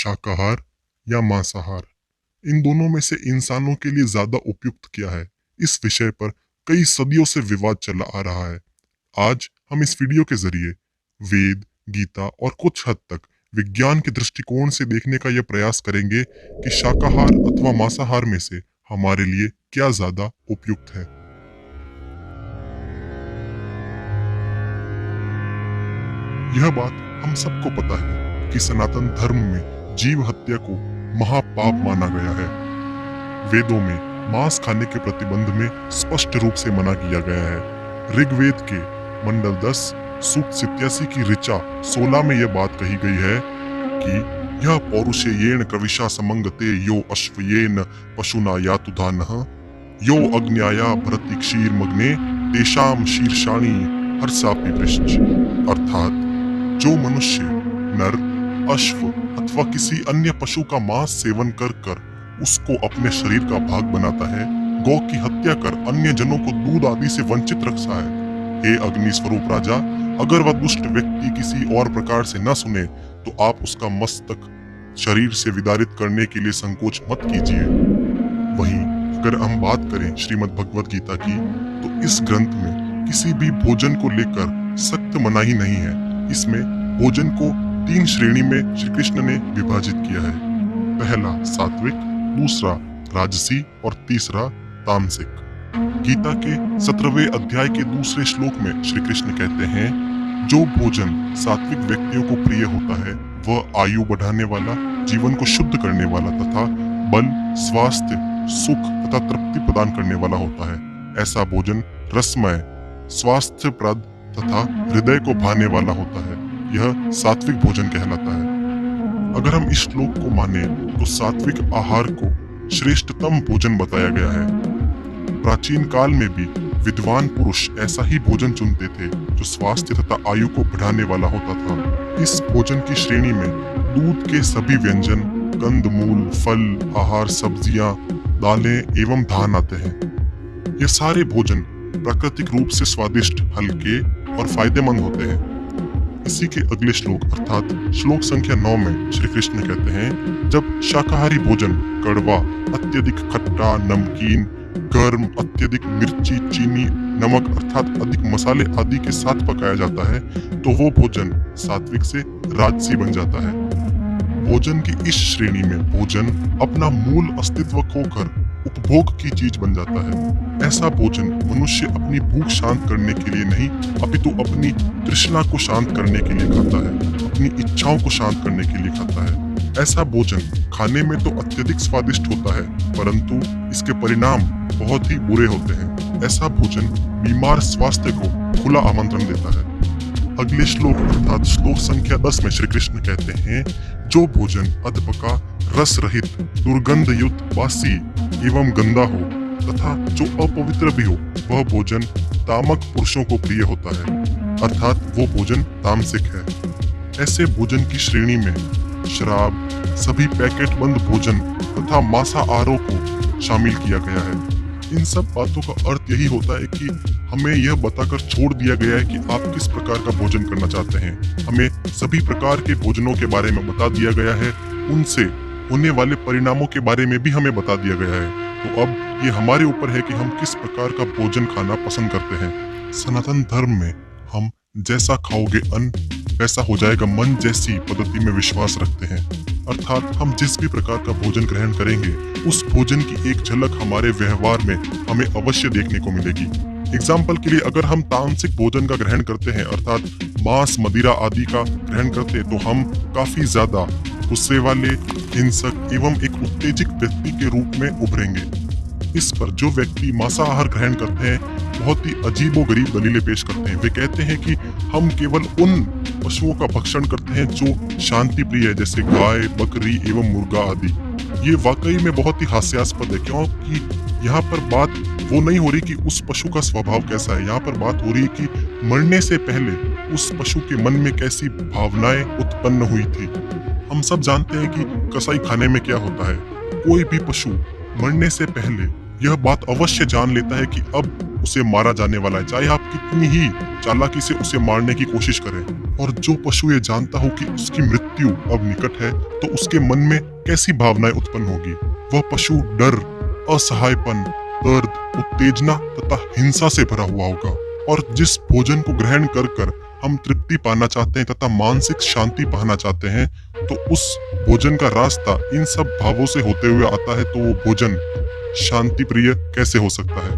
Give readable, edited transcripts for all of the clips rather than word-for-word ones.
शाकाहार या मांसाहार, इन दोनों में से इंसानों के लिए ज्यादा उपयुक्त क्या है? इस विषय पर कई सदियों से विवाद चला आ रहा है। आज हम इस वीडियो के जरिए वेद, गीता और कुछ हद तक विज्ञान के दृष्टिकोण से देखने का यह प्रयास करेंगे कि शाकाहार अथवा मांसाहार में से हमारे लिए क्या ज्यादा उपयुक्त है। यह बात हम सबको पता है कि सनातन धर्म में जीव हत्या को महापाप माना गया है। वेदों में मांस खाने के प्रतिबंध में स्पष्ट रूप से मना किया गया है। ऋग्वेद के मंडल 10 सूक्त 87 की ऋचा 16 में यह बात कही गई है कि यह पौरुषेयेण कविशा समंगते यो अश्वयेन पशुना यातुधानः यो अग्न्याया भरति क्षीर मग्ने तेषाम शीर्षाणि हर्षापि पृष्ठ। अर्थात जो मनुष्य नर, अश्व अथवा किसी अन्य पशु का मांस सेवन कर उसको अपने शरीर का भाग बनाता है, गौ की हत्या कर अन्य जनों को दूध आदि से वंचित रखता है। हे अग्नि स्वरूप राजा, अगर वह दुष्ट व्यक्ति किसी और प्रकार से न सुने तो आप उसका मस्तक शरीर से विदारित करने के लिए संकोच मत कीजिए। वहीं अगर हम बात करें श्रीमद् भगवद गीता की, तो इस ग्रंथ में किसी भी भोजन को लेकर सख्त मनाही नहीं है। इसमें भोजन को 3 श्रेणी में श्री कृष्ण ने विभाजित किया है। पहला सात्विक, दूसरा राजसी और तीसरा तामसिक। गीता के 17वें अध्याय के दूसरे श्लोक में श्री कृष्ण कहते हैं, जो भोजन सात्विक व्यक्तियों को प्रिय होता है वह आयु बढ़ाने वाला, जीवन को शुद्ध करने वाला तथा बल, स्वास्थ्य, सुख तथा तृप्ति प्रदान करने वाला होता है। ऐसा भोजन रसमय, स्वास्थ्यप्रद तथा हृदय को भाने वाला होता है। यह सात्विक भोजन कहलाता है। अगर हम इस श्लोक को माने तो सात्विक आहार को श्रेष्ठतम भोजन बताया गया है। प्राचीन काल में भी विद्वान पुरुष ऐसा ही भोजन चुनते थे जो स्वास्थ्य तथा आयु को बढ़ाने वाला होता था। इस भोजन की श्रेणी में दूध के सभी व्यंजन, कंदमूल, फल, आहार, सब्जियां, दालें एवं धान आते हैं। ये सारे भोजन प्राकृतिक रूप से स्वादिष्ट, हल्के और फायदेमंद होते हैं। इसी के अगले श्लोक अर्थात श्लोक संख्या 9 में श्री कृष्ण कहते हैं, जब शाकाहारी भोजन कड़वा, अत्यधिक खट्टा, नमकीन, गर्म, अत्यधिक मिर्ची, चीनी, नमक अर्थात अधिक मसाले आदि के साथ पकाया जाता है तो वो भोजन सात्विक से राजसी बन जाता है। भोजन की इस श्रेणी में भोजन अपना मूल अस्तित्व खोकर उपभोग की चीज बन जाता है। ऐसा भोजन मनुष्य अपनी भूख शांत करने के लिए नहीं अपितु अपनी तृष्णा को शांत करने के लिए खाता है, अपनी इच्छाओं को शांत करने के लिए खाता है। ऐसा भोजन खाने में तो अत्यधिक स्वादिष्ट होता है परंतु इसके परिणाम बहुत ही बुरे होते हैं। ऐसा भोजन बीमार स्वास्थ्य को खुला आमंत्रण देता है। अगले श्लोक अर्थात श्लोक संख्या 10 में श्री कृष्ण कहते हैं, जो भोजन अधपका, रस रहित, दुर्गंध युक्त, बासी एवं गंदा हो तथा जो अपवित्र भी हो वह भोजन तामक पुरुषों को प्रिय होता है, अर्थात वो भोजन तामसिक है। ऐसे भोजन की श्रेणी में शराब, सभी पैकेट बंद भोजन तथा मांसाहारों को शामिल किया गया है। इन सब बातों का अर्थ यही होता है कि हमें यह बताकर छोड़ दिया गया है कि आप किस प्रकार का भोजन करना चाहते हैं। हमें सभी प्रकार के भोजनों के बारे में बता दिया गया है, उनसे होने वाले परिणामों के बारे में भी हमें बता दिया गया है। तो अब ये हमारे ऊपर है कि हम किस प्रकार का भोजन खाना पसंद करते हैं। सनातन धर्म में हम जैसा खाओगे अन्न वैसा हो जाएगा मन जैसी पद्धति में विश्वास रखते हैं। अर्थात हम जिस भी प्रकार का भोजन ग्रहण करेंगे उस भोजन की एक झलक हमारे व्यवहार में हमें अवश्य देखने को मिलेगी। एग्जाम्पल के लिए अगर हम तामसिक भोजन का ग्रहण करते हैं अर्थात मांस, मदिरा आदि का ग्रहण करते हैं तो हम काफी ज्यादा गुस्से वाले, हिंसक एवं एक उत्तेजित व्यक्ति के रूप में उभरेंगे। इस पर जो व्यक्ति मांसाहार ग्रहण करते हैं बहुत ही अजीबोगरीब दलीलें पेश करते हैं। वे कहते हैं कि हम केवल उन पशुओं का भक्षण करते हैं जो शांति प्रिय है, जैसे गाय, बकरी एवं मुर्गा आदि। ये वाकई में बहुत ही हास्यास्पद है, क्योंकि यहाँ पर बात वो नहीं हो रही कि उस पशु का स्वभाव कैसा है। यहाँ पर बात हो रही है कि मरने से पहले उस पशु के मन में कैसी भावनाएं उत्पन्न हुई थी। हम सब जानते हैं कि कसाई खाने में क्या होता है। कोई भी पशु मरने से पहले यह बात अवश्य जान लेता है कि अब उसे मारा जाने वाला है, चाहे आप कितनी ही चालाकी से उसे मारने की कोशिश करें। और जो पशु ये जानता हो कि उसकी मृत्यु अब निकट है, तो उसके मन में कैसी भावनाएं उत्पन्न होगी। वह पशु डर, असहायपन, दर्द, उत्तेजना तथा हिंसा से भरा हुआ होगा। और जिस भोजन को ग्रहण कर कर हम तृप्ति पाना चाहते हैं तथा मानसिक शांति पाना चाहते हैं, तो उस भोजन का रास्ता इन सब भावों से होते हुए आता है, तो वो भोजन शांति प्रिय कैसे हो सकता है।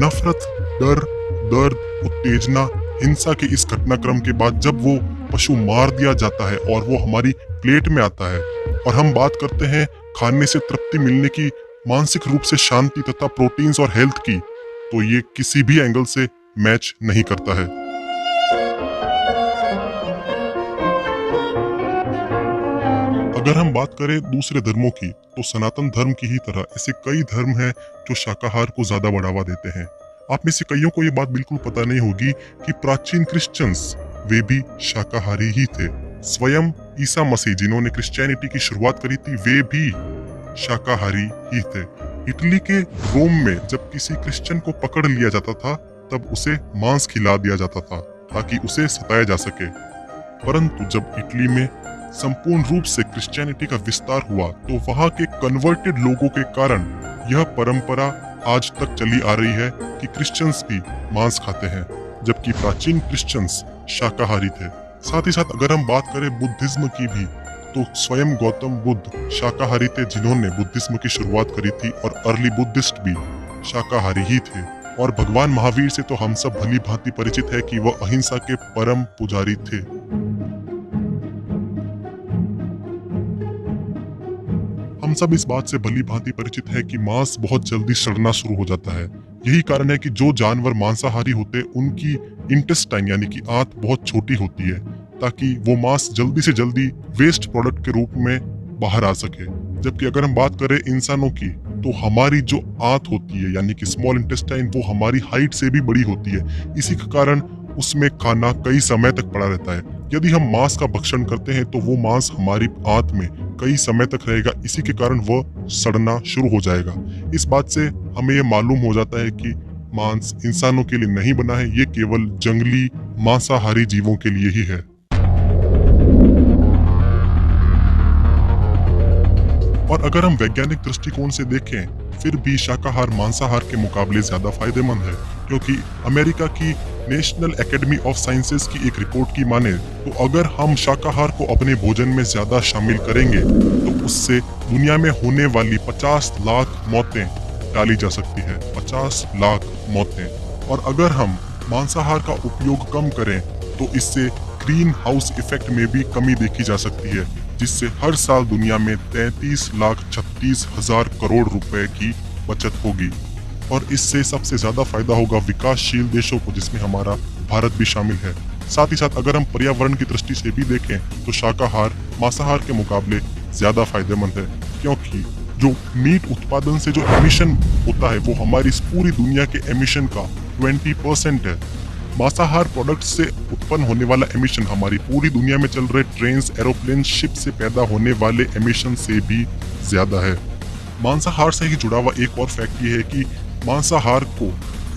नफरत, डर, दर्द, उत्तेजना, हिंसा के इस घटनाक्रम के बाद जब वो पशु मार दिया जाता है और वो हमारी प्लेट में आता है और हम बात करते हैं खाने से तृप्ति मिलने की, मानसिक रूप से शांति तथा प्रोटीन्स और हेल्थ की, तो ये किसी भी एंगल से मैच नहीं करता है। अगर हम बात करें दूसरे धर्मों की, तो सनातन धर्म की ही तरह ऐसे कई धर्म हैं जो शाकाहार को ज्यादा बढ़ावा देते हैं। आप में से कईयों को ये बात बिल्कुल पता नहीं होगी कि प्राचीन क्रिश्चियंस वे भी शाकाहारी ही थे। स्वयं ईसा मसीह जिन्होंने क्रिश्चियनिटी की शुरुआत करी थी, वे भी शाकाहारी ही थे। इटली के रोम में जब किसी क्रिश्चियन को पकड़ लिया जाता था, तब उसे मांस खिला दिया जाता था ताकि उसे सताया जा सके। परंतु जब इटली में संपूर्ण रूप से क्रिश्चियनिटी का विस्तार हुआ, तो वहां के कन्वर्टेड लोगों के कारण यह परंपरा आज तक चली आ रही है कि क्रिश्चियंस भी मांस खाते हैं, जबकि प्राचीन क्रिश्चियंस शाकाहारी थे। साथ ही साथ अगर हम बात करें बुद्धिज्म की भी, तो स्वयं गौतम बुद्ध शाकाहारी थे जिन्होंने बुद्धिज्म की शुरुआत करी थी, और अर्ली बुद्धिस्ट भी शाकाहारी ही थे। और भगवान महावीर से तो हम सब भली भांति परिचित है कि वह अहिंसा के परम पुजारी थे। हम सब इस बात से भली भांति परिचित है कि मांस बहुत जल्दी सड़ना शुरू हो जाता है। यही कारण है कि जो जानवर मांसाहारी होते हैं, उनकी इंटेस्टाइन यानी कि आंत बहुत छोटी होती है, ताकि वो मांस जल्दी से जल्दी वेस्ट प्रोडक्ट के रूप में बाहर आ सके। जबकि अगर हम बात करें इंसानों की, तो हमारी जो आंत होती है यानी कि स्मॉल इंटेस्टाइन, वो हमारी हाइट से भी बड़ी होती है। इसी के कारण उसमें खाना कई समय तक पड़ा रहता है। यदि हम मांस का भक्षण करते हैं, तो वो मांस हमारी आंत में कई समय तक रहेगा। इसी के कारण वह सड़ना शुरू हो जाएगा। इस बात से हमें यह मालूम हो जाता है कि मांस इंसानों के लिए नहीं बना है, ये केवल जंगली मांसाहारी जीवों के लिए ही है। और अगर हम वैज्ञानिक दृष्टिकोण से देखें, फिर भी शाकाहार मांसाहार के मुकाबले ज्यादा फायदेमंद है, क्योंकि अमेरिका की नेशनल एकेडमी ऑफ साइंसेज की एक रिपोर्ट की माने, तो अगर हम शाकाहार को अपने भोजन में ज्यादा शामिल करेंगे, तो उससे दुनिया में होने वाली 50 लाख मौतें टाली जा सकती है। 50 लाख मौतें। और अगर हम मांसाहार का उपयोग कम करें, तो इससे ग्रीन हाउस इफेक्ट में भी कमी देखी जा सकती है, जिससे हर साल दुनिया में 33,36,000 करोड़ रुपए की बचत होगी। और इससे सबसे ज्यादा फायदा होगा विकासशील देशों को, जिसमें हमारा भारत भी शामिल है। साथ ही साथ अगर हम पर्यावरण की दृष्टि से भी देखें, तो शाकाहार मांसाहार के मुकाबले ज्यादा फायदेमंद है, क्योंकि जो मीट उत्पादन से जो एमिशन होता है, वो हमारी इस पूरी दुनिया के एमिशन का 20% है। मांसाहार प्रोडक्ट से उत्पन्न होने वाला एमिशन हमारी पूरी दुनिया में चल रहे ट्रेन्स, एरोप्लेन, शिप से पैदा होने वाले एमिशन से भी ज्यादा है। मांसाहार से ही जुड़ा हुआ एक और फैक्ट ये है कि मांसाहार को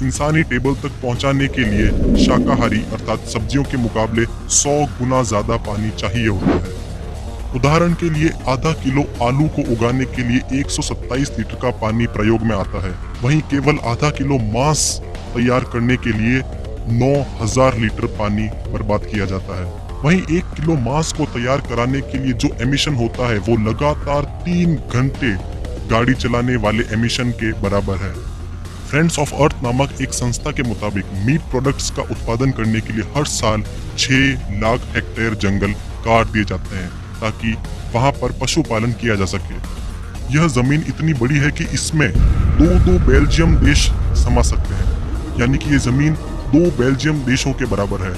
इंसानी टेबल तक पहुंचाने के लिए शाकाहारी अर्थात सब्जियों के मुकाबले 100 गुना ज्यादा पानी चाहिए होता है। उदाहरण के लिए आधा किलो आलू को उगाने के लिए 127 लीटर का पानी प्रयोग में आता है। वहीं केवल आधा किलो मांस तैयार करने के लिए 9,000 लीटर पानी बर्बाद किया जाता है। वहीं 1 किलो मांस को तैयार कराने के लिए जो एमिशन होता है, वो लगातार 3 घंटे गाड़ी चलाने वाले एमिशन के बराबर है। फ्रेंड्स ऑफ अर्थ नामक एक संस्था के मुताबिक मीट प्रोडक्ट्स का उत्पादन करने के लिए हर साल 6 लाख हेक्टेयर जंगल काट दिए जाते हैं, ताकि वहां पर पशुपालन किया जा सके। यह जमीन इतनी बड़ी है कि इसमें दो बेल्जियम देश समा सकते हैं, यानी कि ये जमीन 2 बेल्जियम देशों के बराबर है।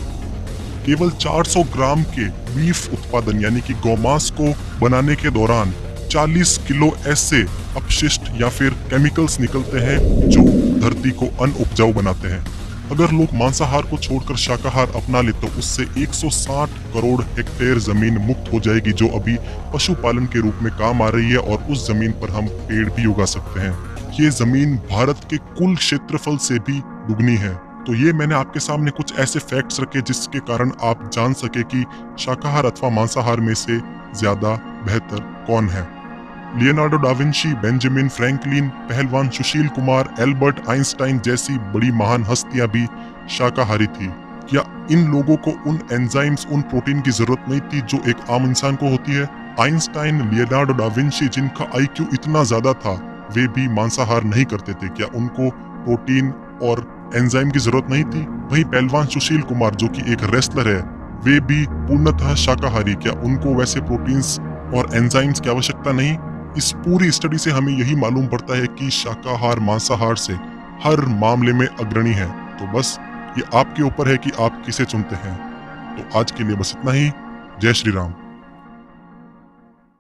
केवल 400 ग्राम के बीफ उत्पादन यानी कि गौमांस को बनाने के दौरान 40 किलो ऐसे अपशिष्ट या फिर केमिकल्स निकलते हैं जो धरती को अनउपजाऊ बनाते हैं। अगर लोग मांसाहार को छोड़कर शाकाहार अपना ले, तो उससे 160 करोड़ हेक्टेयर जमीन मुक्त हो जाएगी, जो अभी पशुपालन के रूप में काम आ रही है, और उस जमीन पर हम पेड़ भी उगा सकते हैं। ये जमीन भारत के कुल क्षेत्रफल से भी दुगनी है। तो ये मैंने आपके सामने कुछ ऐसे फैक्ट्स रखे जिसके कारण आप जान सके कि शाकाहार अथवा मांसाहार में से ज्यादा बेहतर कौन है। लियोनार्डो डाविंची, बेंजामिन फ्रैंकलिन, पहलवान सुशील कुमार, एल्बर्ट आइंस्टाइन जैसी बड़ी महान हस्तियां भी शाकाहारी थी। क्या इन लोगों को उन एंजाइम्स, उन प्रोटीन की जरूरत नहीं थी जो एक आम इंसान को होती है? आइंस्टाइन, लियोनार्डो डाविंची जिनका आईक्यू इतना ज्यादा था, वे भी मांसाहार नहीं करते थे। क्या उनको प्रोटीन और एंजाइम की जरूरत नहीं थी? वही पहलवान सुशील कुमार जो कि एक रेसलर है, वे भी पूर्णतः शाकाहारी। क्या उनको वैसे प्रोटीन्स और एंजाइम्स की आवश्यकता नहीं? इस पूरी स्टडी से हमें यही मालूम पड़ता है कि शाकाहार मांसाहार से हर मामले में अग्रणी है। तो बस ये आपके ऊपर है कि आप किसे चुनते हैं। तो आज के लिए बस इतना ही। जय श्री राम।